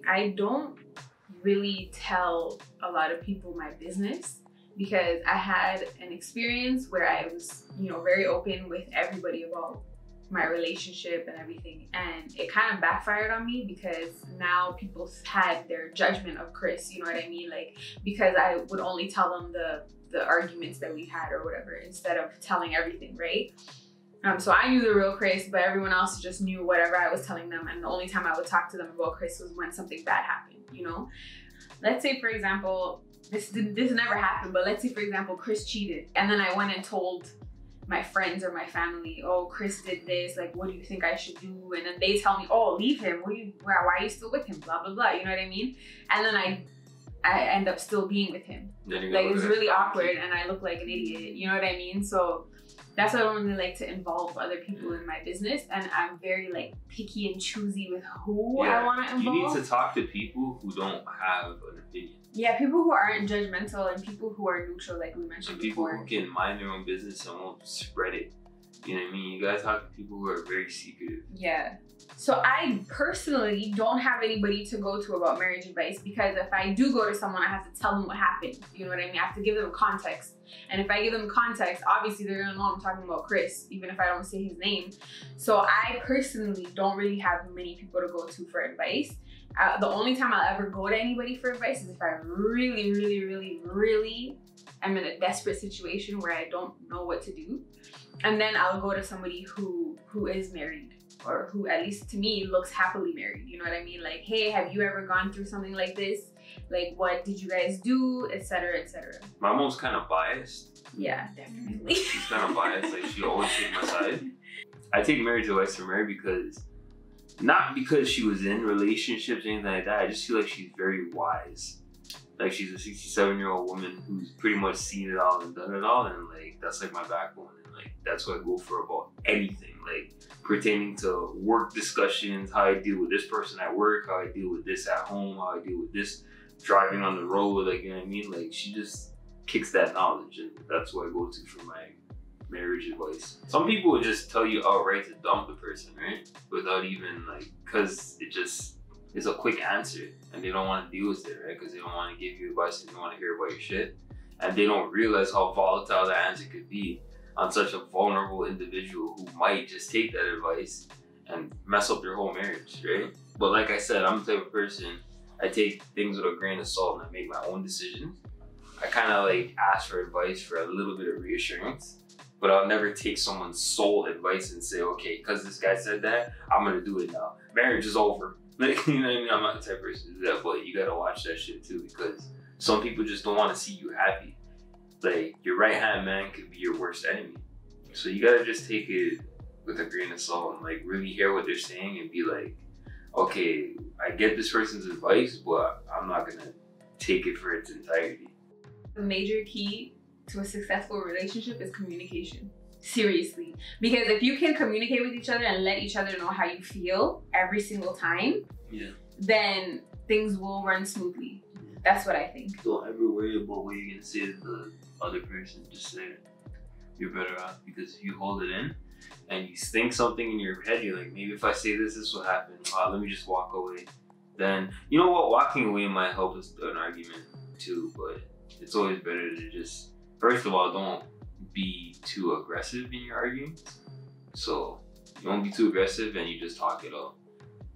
I don't really tell a lot of people my business because I had an experience where I was, you know, very open with everybody about my relationship and everything, and it kind of backfired on me because now people had their judgment of Kris, you know what I mean? Like, because I would only tell them the arguments that we had or whatever instead of telling everything, right? So I knew the real Kris, but everyone else just knew whatever I was telling them, and the only time I would talk to them about Kris was when something bad happened, you know? Let's say, for example, this never happened, but let's say, for example, Kris cheated, and then I went and told my friends or my family, oh, Kris did this, like, what do you think I should do? And then they tell me, oh, leave him, why are you still with him, blah, blah, blah, you know what I mean? And then I end up still being with him. Like, it's really awkward, and I look like an idiot, you know what I mean? So that's why I don't really like to involve other people in my business, and I'm very like picky and choosy with who I want to involve. You need to talk to people who don't have an opinion. Yeah, people who aren't judgmental and people who are neutral, like we mentioned before. People who can mind their own business and won't spread it. You know what I mean? You gotta talk to people who are very secretive. Yeah. So I personally don't have anybody to go to about marriage advice, because if I do go to someone, I have to tell them what happened. You know what I mean? I have to give them context. And if I give them context, obviously they're gonna know I'm talking about Kris, even if I don't say his name. So I personally don't really have many people to go to for advice. The only time I'll ever go to anybody for advice is if I really, really, really, really am in a desperate situation where I don't know what to do. And then I'll go to somebody who is married, or who, at least to me, looks happily married. You know what I mean? Like, hey, have you ever gone through something like this? Like, what did you guys do, etc., etc. My mom's kind of biased. Yeah, definitely. She's kind of biased. Like, she always takes my side. I take marriage advice from her because, not because she was in relationships or anything like that. I just feel like she's very wise. Like, she's a 67-year-old woman who's pretty much seen it all and done it all, and like, that's like my backbone. And like, that's what I go for about anything, like pertaining to work discussions, how I deal with this person at work, how I deal with this at home, how I deal with this driving on the road, like, you know what I mean? Like, she just kicks that knowledge, and that's what I go to for my marriage advice. Some people would just tell you outright to dump the person, right? Without even like, cause it just is a quick answer, and they don't want to deal with it, right? Cause they don't want to give you advice, and they don't want to hear about your shit. And they don't realize how volatile that answer could be on such a vulnerable individual who might just take that advice and mess up their whole marriage, right? But like I said, I'm the type of person, I take things with a grain of salt and I make my own decisions. I kind of like ask for advice for a little bit of reassurance, but I'll never take someone's sole advice and say, okay, because this guy said that, I'm gonna do it now. Marriage is over. Like, you know what I mean? I'm not the type of person to do that, but you gotta watch that shit too, because some people just don't want to see you happy. Like, your right-hand man could be your worst enemy. So you gotta just take it with a grain of salt and like really hear what they're saying and be like, okay, I get this person's advice, but I'm not gonna take it for its entirety. The major key to a successful relationship is communication. Seriously. Because if you can communicate with each other and let each other know how you feel every single time, then things will run smoothly. That's what I think. Don't ever worry about what you're gonna say to the other person. Just say it. You're better off, because if you hold it in and you think something in your head, you're like, maybe if I say this, this will happen. Let me just walk away. Then, you know what? Walking away might help us an argument too, but it's always better to just, first of all, don't be too aggressive in your arguments. So you won't be too aggressive and you just talk it out.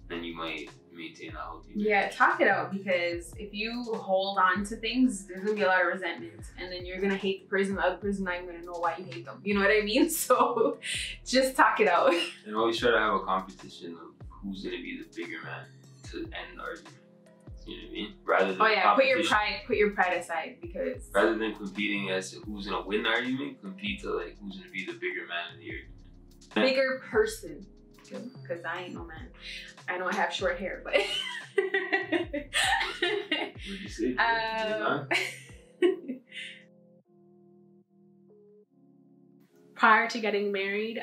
Then you might maintain a healthy marriage. Yeah, talk it out, because if you hold on to things, there's gonna be a lot of resentment, and then you're gonna hate the person, the other person not even gonna know why you hate them. You know what I mean? So just talk it out. And always try to have a competition of who's gonna be the bigger man to end the argument. You know what I mean? Rather than put your pride aside, because rather than competing as to who's gonna win the argument, compete to like who's gonna be the bigger man in the argument. Bigger person. Because I ain't no man. I know I have short hair, but What'd you say? Prior to getting married,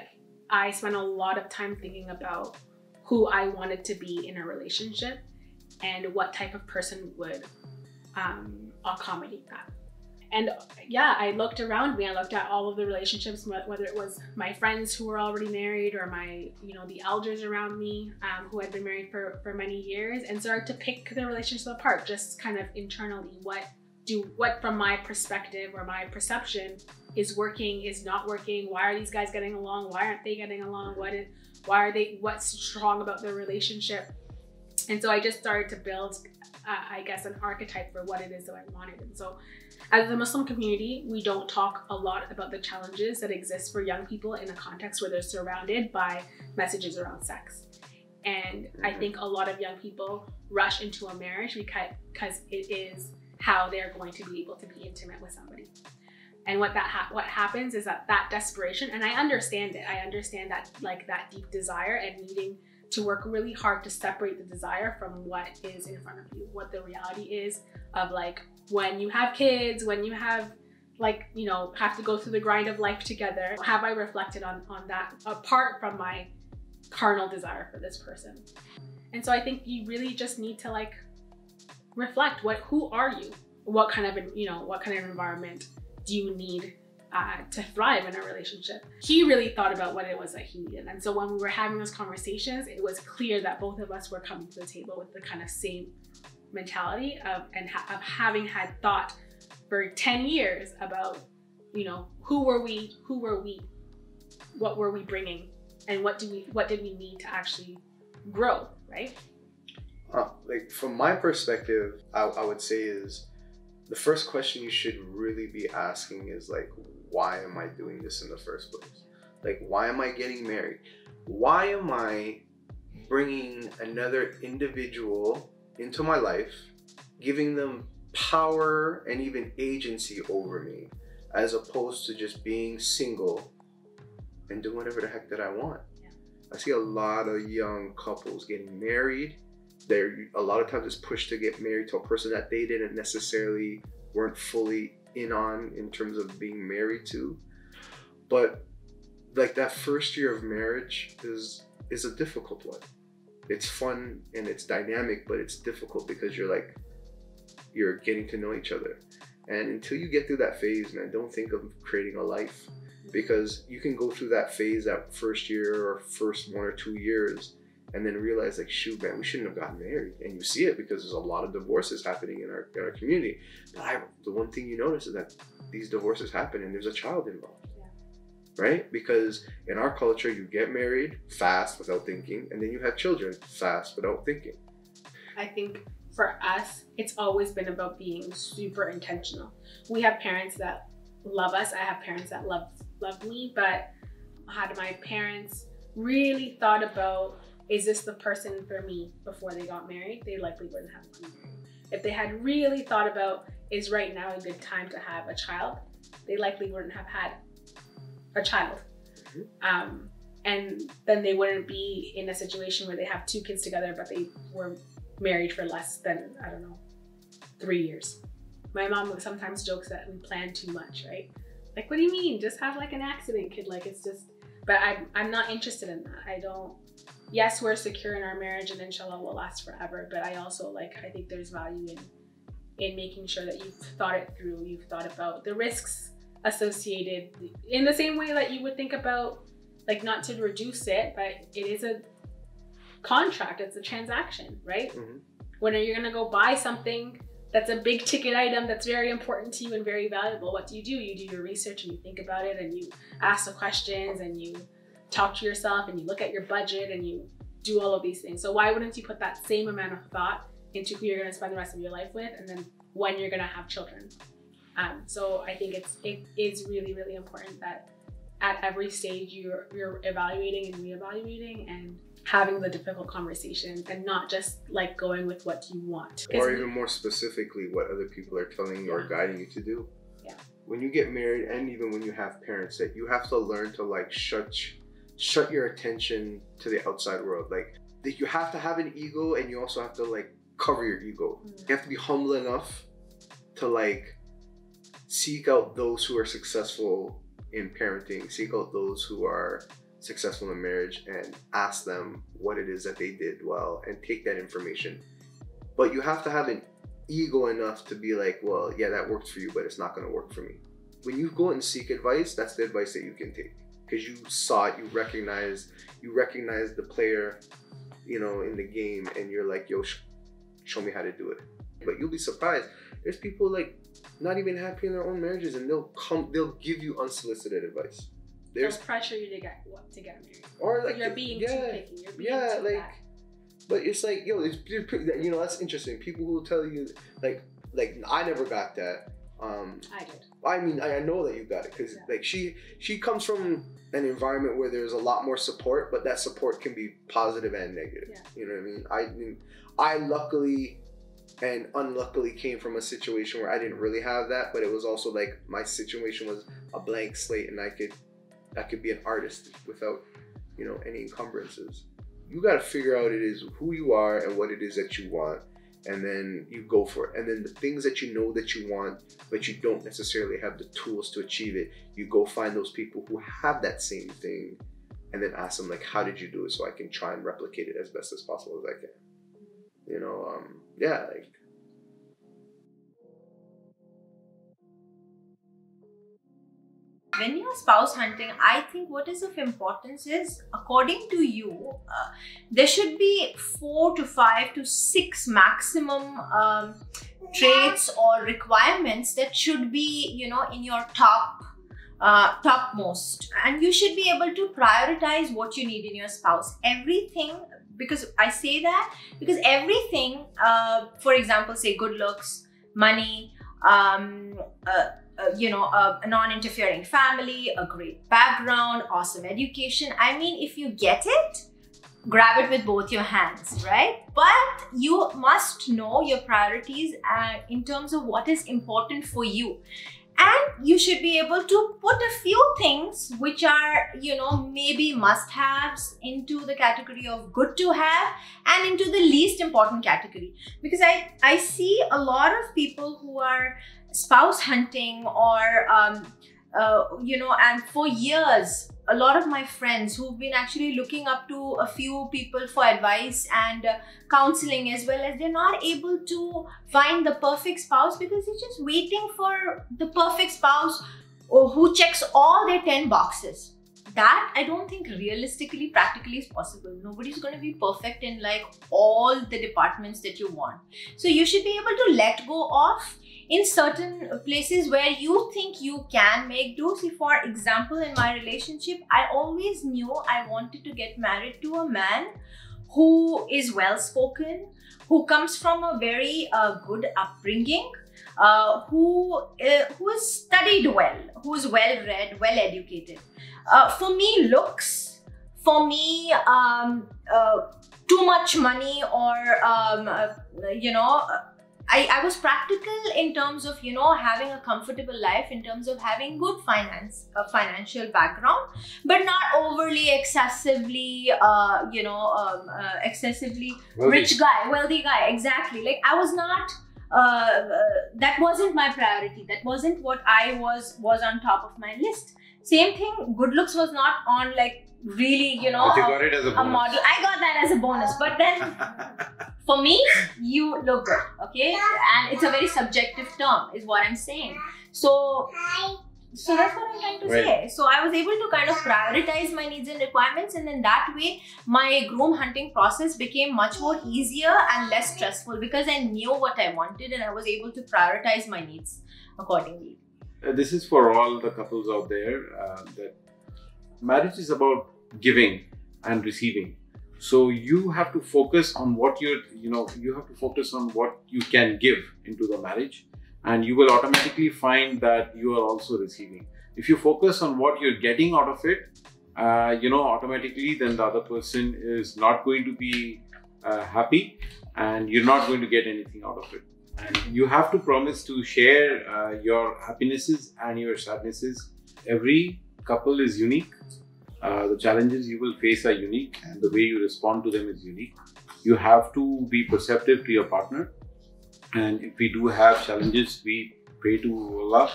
I spent a lot of time thinking about who I wanted to be in a relationship and what type of person would accommodate that. And yeah, I looked around me. I looked at all of the relationships, whether it was my friends who were already married or my, the elders around me who had been married for many years, and started to pick their relationships apart, just kind of internally. What from my perspective or my perception is working, is not working? Why are these guys getting along? Why aren't they getting along? What's strong about their relationship? And so I just started to build, I guess, an archetype for what it is that I wanted. And so as the Muslim community, we don't talk a lot about the challenges that exist for young people in a context where they're surrounded by messages around sex. And I think a lot of young people rush into a marriage because it is how they're going to be able to be intimate with somebody. And what happens is that desperation, and I understand it. I understand that, like, that deep desire and needing to work really hard to separate the desire from what is in front of you, what the reality is of, like, when you have kids, when you have, like, have to go through the grind of life together. Have I reflected on that apart from my carnal desire for this person? And so I think you really just need to, like, reflect, who are you? What kind of environment do you need to thrive in a relationship? He really thought about what it was that he needed. And so when we were having those conversations, it was clear that both of us were coming to the table with the kind of same mentality of having had thought for 10 years about, who were we, what were we bringing, and what did we need to actually grow, right? Like, from my perspective, I would say is the first question you should really be asking is, like, why am I doing this in the first place? Like, why am I getting married? Why am I bringing another individual into my life, giving them power and even agency over me, as opposed to just being single and doing whatever the heck that I want? Yeah. I see a lot of young couples getting married. A lot of times it's pushed to get married to a person that they weren't fully in on in terms of being married to. But, like, that first year of marriage is a difficult one. It's fun and it's dynamic, but it's difficult because you're getting to know each other. And until you get through that phase, man, don't think of creating a life, because you can go through that phase, that first year or first 1 or 2 years, and then realize, like, shoot, man, we shouldn't have gotten married. And you see it because there's a lot of divorces happening in our community. But the one thing you notice is that these divorces happen and there's a child involved. Yeah. Right? Because in our culture, you get married fast without thinking, and then you have children fast without thinking. I think for us, it's always been about being super intentional. We have parents that love us. I have parents that love me, but had my parents really thought about, is this the person for me before they got married, they likely wouldn't have gotten married. If they had really thought about, is right now a good time to have a child, they likely wouldn't have had a child. Mm-hmm. And then they wouldn't be in a situation where they have 2 kids together, but they were married for less than, 3 years. My mom sometimes jokes that we plan too much, right? Like, what do you mean? Just have, like, an accident kid. Like, it's just, but I'm not interested in that. Yes, we're secure in our marriage and inshallah will last forever, but I also, I think there's value in making sure that you've thought it through, you've thought about the risks associated in the same way that you would think about, like, not to reduce it, but it is a contract, it's a transaction, right? Mm-hmm. When you're gonna go buy something that's a big ticket item that's very important to you and very valuable, what do? You do your research and you think about it and you ask the questions and you talk to yourself and you look at your budget and you do all of these things. So why wouldn't you put that same amount of thought into who you're going to spend the rest of your life with, and then when you're going to have children? So I think it is really, really important that at every stage you're evaluating and reevaluating and having the difficult conversations and not just, like, going with what you want. Or even more specifically, what other people are telling you or guiding you to do. Yeah. When you get married, and even when you have parents, that you have to learn to, like, shut your attention to the outside world. Like, you have to have an ego, and you also have to, like, cover your ego. Mm-hmm. You have to be humble enough to, like, seek out those who are successful in parenting, seek out those who are successful in marriage, and ask them what it is that they did well and take that information. But you have to have an ego enough to be like, well, yeah, that worked for you, but it's not going to work for me. When you go and seek advice, that's the advice that you can take, because you saw it, you recognize the player, you know, in the game, and you're like, yo, show me how to do it. But you'll be surprised. There's people like not even happy in their own marriages, and they'll give you unsolicited advice. They'll pressure you to get married. Or like you're being too picky. You're being too bad. But it's like, yo, you know, that's interesting. People who will tell you like I never got that. I did. I mean, I know that you got it, because like she comes from an environment where there's a lot more support, but that support can be positive and negative. Yeah. You know what I mean? I luckily and unluckily came from a situation where I didn't really have that, but it was also like my situation was a blank slate, and I could be an artist without, you know, any encumbrances. You got to figure out it is who you are and what it is that you want, and then you go for it. And then the things that you know that you want, but you don't necessarily have the tools to achieve it, you go find those people who have that same thing, and then ask them like, how did you do it, so I can try and replicate it as best as possible as I can. You know, yeah, like. When you're spouse hunting, I think what is of importance is, according to you, there should be 4 to 5 to 6 maximum traits or requirements that should be, you know, in your topmost, and you should be able to prioritize what you need in your spouse. Everything, because I say that because everything, for example, say good looks, money, you know, a non-interfering family, a great background, awesome education. I mean, if you get it, grab it with both your hands, right? But you must know your priorities in terms of what is important for you. And you should be able to put a few things which are, you know, maybe must-haves into the category of good to have, and into the least important category. Because I see a lot of people who are spouse hunting, or you know, and for years, a lot of my friends who've been actually looking up to a few people for advice and counseling, as well as they're not able to find the perfect spouse, because they're just waiting for the perfect spouse who checks all their 10 boxes. That I don't think realistically, practically is possible. Nobody's going to be perfect in like all the departments that you want. So you should be able to let go of in certain places where you think you can make do. See, for example, in my relationship, I always knew I wanted to get married to a man who is well-spoken, who comes from a very good upbringing, who is studied well, who is well-read, well-educated. For me, looks, for me, too much money, or you know, I was practical in terms of, you know, having a comfortable life, in terms of having good financial background, but not overly, excessively, you know, excessively rich guy, wealthy guy. Exactly. Like, I was not, that wasn't my priority. That wasn't what I was on top of my list. Same thing, good looks was not on, like, really, you know, but you got it as a model. I got that as a bonus, but then for me, you look good, okay? And it's a very subjective term, is what I'm saying. So that's what I'm trying to say. So I was able to kind of prioritize my needs and requirements, and then that way my groom hunting process became much more easier and less stressful, because I knew what I wanted and I was able to prioritize my needs accordingly. This is for all the couples out there, that marriage is about giving and receiving. So you have to focus on what you have to focus on what you can give into the marriage, and you will automatically find that you are also receiving. If you focus on what you're getting out of it, you know, automatically then the other person is not going to be happy, and you're not going to get anything out of it. And you have to promise to share your happinesses and your sadnesses. Every couple is unique. The challenges you will face are unique, and the way you respond to them is unique. You have to be perceptive to your partner, and if we do have challenges, we pray to Allah,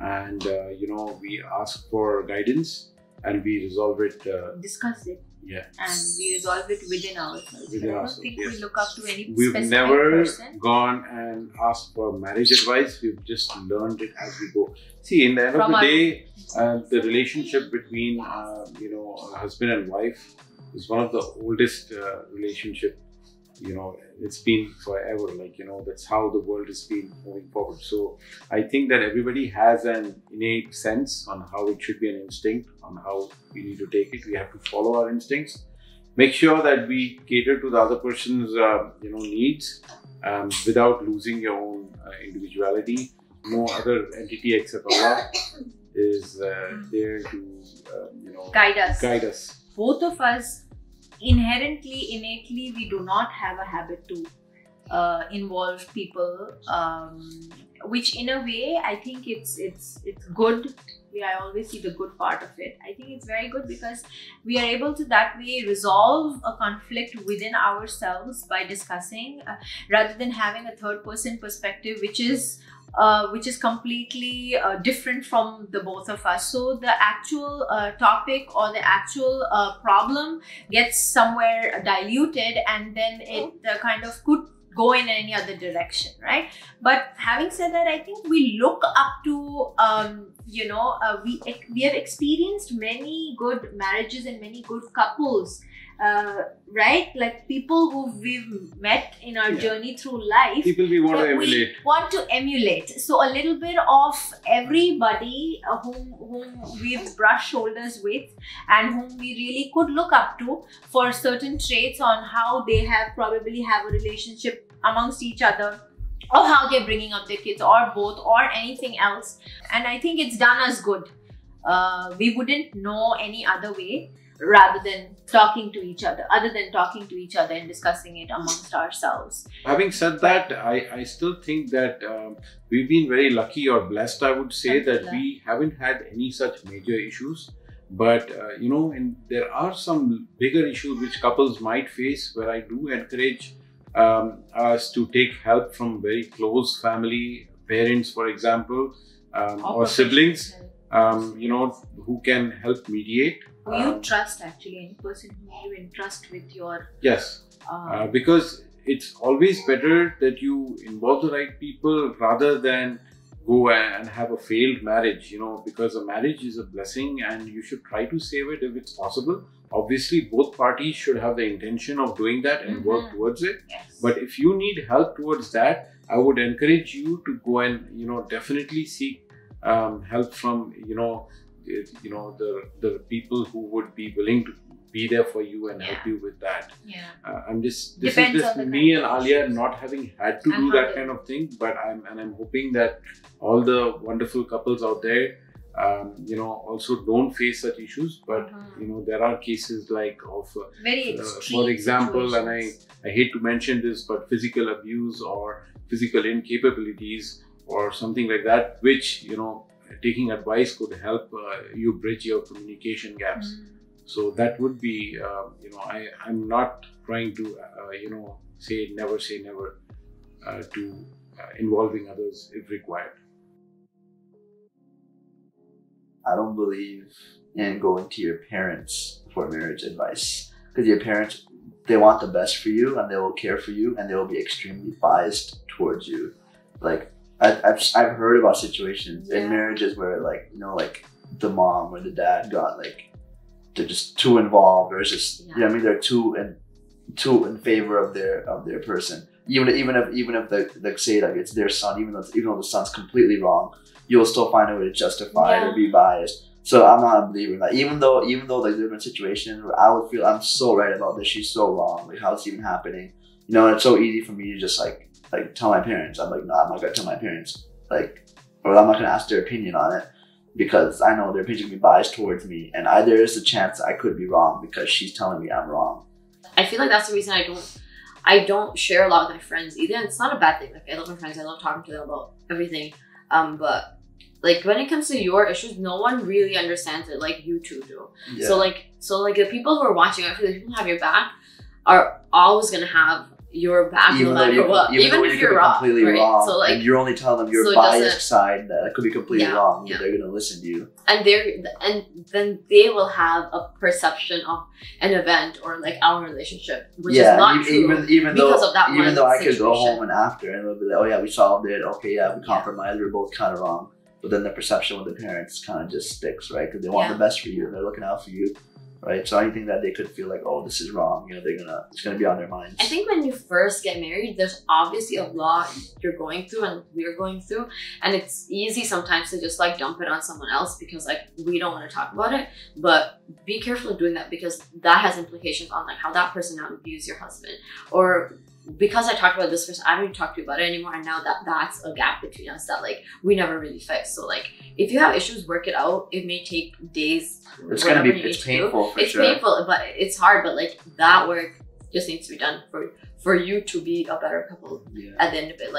and you know, we ask for guidance, and we resolve it. Discuss it. Yeah. And we resolve it within ourselves. Within I don't ourselves, think yes. we look up to any We've specific never person. gone and asked for marriage advice. We've just learned it as we go. See, in the end From of the our- day, the relationship between a husband and wife is one of the oldest relationship. It's been forever. That's how the world has been moving forward. So I think that everybody has an innate sense on how it should be, an instinct on how we need to take it. We have to follow our instincts. Make sure that we cater to the other person's needs without losing your own individuality. No other entity except Allah is there to Guide us. Guide us. Both of us, inherently, innately, we do not have a habit to involve people, which in a way I think it's good. I always see the good part of it. I think it's very good because we are able to that way resolve a conflict within ourselves by discussing, rather than having a third person perspective, which is completely different from the both of us. So the actual topic or the actual problem gets somewhere diluted, and then it kind of could go in any other direction, right? But having said that, I think we look up to we have experienced many good marriages and many good couples, right? Like people who we've met in our journey through life. People we want to that emulate. We want to emulate. So a little bit of everybody whom we've brushed shoulders with and whom we really could look up to for certain traits on how they probably have a relationship amongst each other, or how they're bringing up their kids, or both, or anything else. And I think it's done us good. We wouldn't know any other way rather than talking to each other, and discussing it amongst ourselves. Having said that, I still think that we've been very lucky or blessed, I would say, that we haven't had any such major issues. But, there are some bigger issues which couples might face, where I do encourage us to take help from very close family, parents, for example, or siblings, who can help mediate. Who you trust, actually, any person who you entrust with your... Yes, because it's always better that you involve the right people rather than go and have a failed marriage, because a marriage is a blessing and you should try to save it if it's possible. Obviously, both parties should have the intention of doing that and work towards it. Yes. But if you need help towards that, I would encourage you to go and, definitely seek help from, the people who would be willing to be there for you and help you with that. Yeah. This is just me and Aliya not having had to do that kind of thing, but I'm hoping that all the wonderful couples out there, also don't face such issues. But there are cases like of, very extreme for example, situations. and I hate to mention this, but physical abuse or physical incapabilities or something like that, which taking advice could help you bridge your communication gaps. So that would be, I'm not trying to, say never to involving others if required. I don't believe in going to your parents for marriage advice, because your parents, they want the best for you and they will care for you and they will be extremely biased towards you. Like I've heard about situations in marriages where like the mom or the dad got they're just too involved, or it's just they're too in favor of their person. Even if they say like it's their son, even though the son's completely wrong, you'll still find a way to justify it or be biased. So I'm not a believer in that. Even though like there have been situations where I would feel I'm so right about this, she's so wrong. Like how's this even happening? And it's so easy for me to just like tell my parents. I'm like, no, I'm not gonna tell my parents. Or I'm not gonna ask their opinion on it, because I know their opinion will be biased towards me, and there is a chance I could be wrong because she's telling me I'm wrong. I feel like that's the reason I don't share a lot with my friends either, and it's not a bad thing. Like I love my friends, I love talking to them about everything. But like when it comes to your issues, no one really understands it like you two do. Yeah. So like the people who are watching, I feel like the people who have your back are always gonna have your back no matter what, even if you're wrong, completely right? wrong, So like, and you're only telling them your so biased side that could be completely Yeah, wrong, yeah. but they're gonna listen to you. and then they will have a perception of an event or like our relationship, which is not true. Even because though of that even one though I could go situation. home and after and they'll be like, oh yeah, we solved it. Okay, yeah, we compromised. We're both kind of wrong. But then the perception with the parents kind of just sticks, right? Because they want the best for you and they're looking out for you, right? So anything that they could feel like, oh, this is wrong, you know, it's gonna be on their minds. I think when you first get married, there's obviously a lot you're going through and we're going through, and it's easy sometimes to just like dump it on someone else because like we don't want to talk about it. But be careful of doing that because that has implications on like how that person now views your husband, or because I talked about this person, I don't even talk to you about it anymore, and now that's a gap between us that like we never really fixed. So like if you have issues, work it out. It may take days. It's gonna be it's painful for it's sure. painful, but it's hard. But like that work just needs to be done for you to be a better couple at the end of it.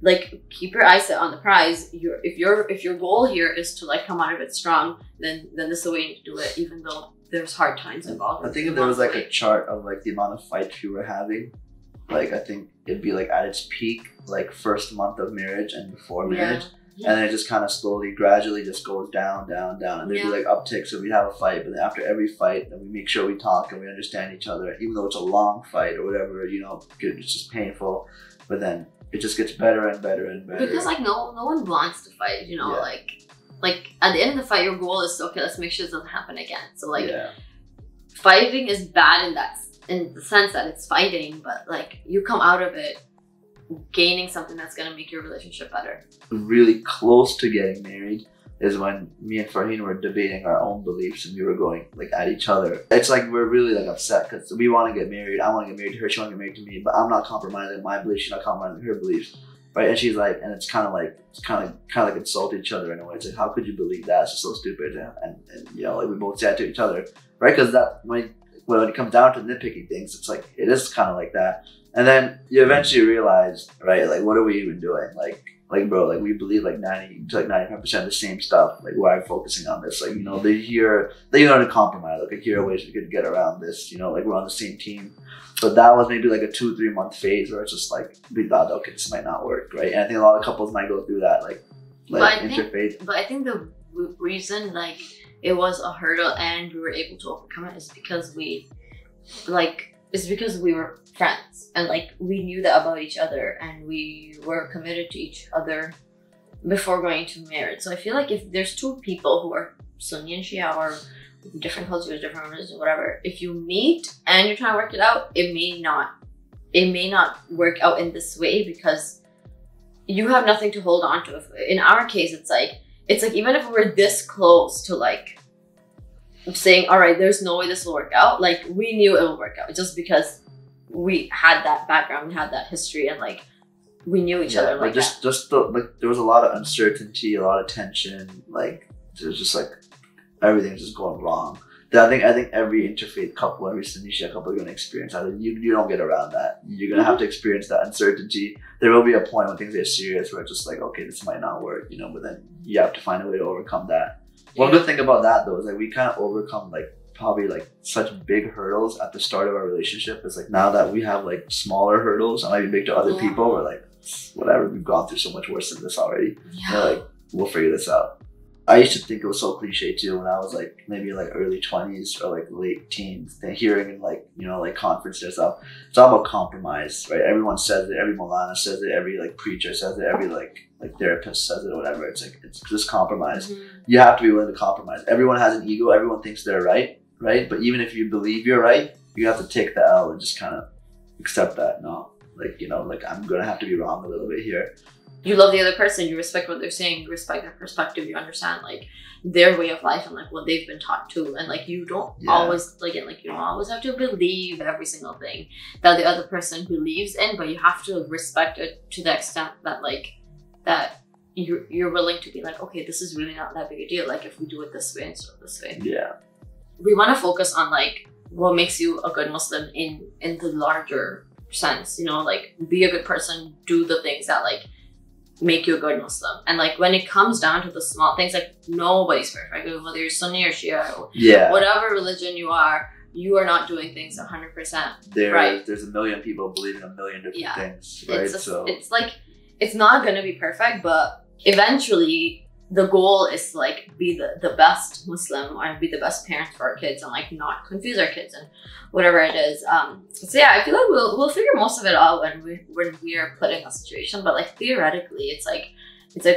Like keep your eyes set on the prize. If your goal here is to like come out of it strong, then this is the way you need to do it, even though there's hard times involved. I think if there was like a chart of like the amount of fights you were having, like I think it'd be like at its peak, like first month of marriage and before marriage. And then it just kind of slowly, gradually just goes down, down, down. And there'd be like upticks. So we'd have a fight, but then after every fight, then we make sure we talk and we understand each other. Even though it's a long fight or whatever, you know, it's just painful. But then it just gets better and better and better. Because like no one wants to fight, you know, like at the end of the fight, your goal is okay, let's make sure this doesn't happen again. So like fighting is bad in the sense that it's fighting, but like you come out of it gaining something that's gonna make your relationship better. Really close to getting married is when me and Farheen were debating our own beliefs and we were going like at each other. It's like we're really like upset because we want to get married. I want to get married to her. She want to get married to me, but I'm not compromising my beliefs. She's not compromising her beliefs, right? And she's like, and it's kind of like insult each other in a way. It's like, how could you believe that? It's just so stupid. And you know, like we both said to each other, right? Because that when it comes down to nitpicking things, it's like it is kind of like that. And then you eventually realize, right? Like, what are we even doing? Like bro, like we believe like 90 to like 95% the same stuff. Like why are we focusing on this? Like, you know, they learn to compromise. Like here are ways we could get around this, you know, like we're on the same team. But that was maybe like a 2-3 month phase where it's just like we thought, okay, this might not work, right? And I think a lot of couples might go through that, like interfaith. But I think the reason like it was a hurdle and we were able to overcome it is because we were friends and like we knew that about each other and we were committed to each other before going to marriage. So I feel like if there's two people who are Sunni and Shia or different cultures, different religions, whatever, if you meet and you're trying to work it out, it may not work out in this way because you have nothing to hold on to. In our case, it's like even if we're this close to like saying, all right, there's no way this will work out, like we knew it will work out just because we had that background, we had that history, and like we knew each other. Like there was a lot of uncertainty, a lot of tension. Like it was just like everything's just going wrong. I think every interfaith couple, every Sunni Shia couple, are going to experience that. You don't get around that. You're going to have to experience that uncertainty. There will be a point when things get serious where it's just like, okay, this might not work, you know. But then you have to find a way to overcome that. One good thing about that though is like we kind of overcome like probably like such big hurdles at the start of our relationship. It's like now that we have like smaller hurdles and might be big to other people, we're like, whatever, we've gone through so much worse than this already. We're like, we'll figure this out. I used to think it was so cliche too when I was like maybe like early 20s or like late teens, hearing in like, you know, like conferences and stuff. It's all about compromise, right? Everyone says it, every Molana says it, every like preacher says it, every like therapist says it or whatever. It's like, it's just compromise. You have to be willing to compromise. Everyone has an ego, everyone thinks they're right? But even if you believe you're right, you have to take the L and just kind of accept that. No, like, you know, like I'm gonna have to be wrong a little bit here. You love the other person, you respect what they're saying, you respect their perspective, you understand like their way of life and like what they've been taught to, and like you don't always you don't always have to believe every single thing that the other person believes in, but you have to respect it to the extent that like that you're willing to be like, okay, this is really not that big a deal, like if we do it this way instead of this way. We want to focus on like what makes you a good Muslim in the larger sense, you know, like be a good person, do the things that like make you a good Muslim. And like when it comes down to the small things, like nobody's perfect, whether you're Sunni or Shia or whatever religion you are, you are not doing things 100% There, right. There's a million people believing a million different things, right? It's like, it's not gonna be perfect, but eventually the goal is to like be the best Muslim or be the best parent for our kids and like not confuse our kids and whatever it is. So yeah, I feel like we'll figure most of it out when we are put in a situation. But like theoretically, it's like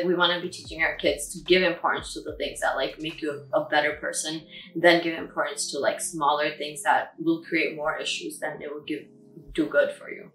we want to be teaching our kids to give importance to the things that like make you a better person, then give importance to like smaller things that will create more issues than they will do good for you.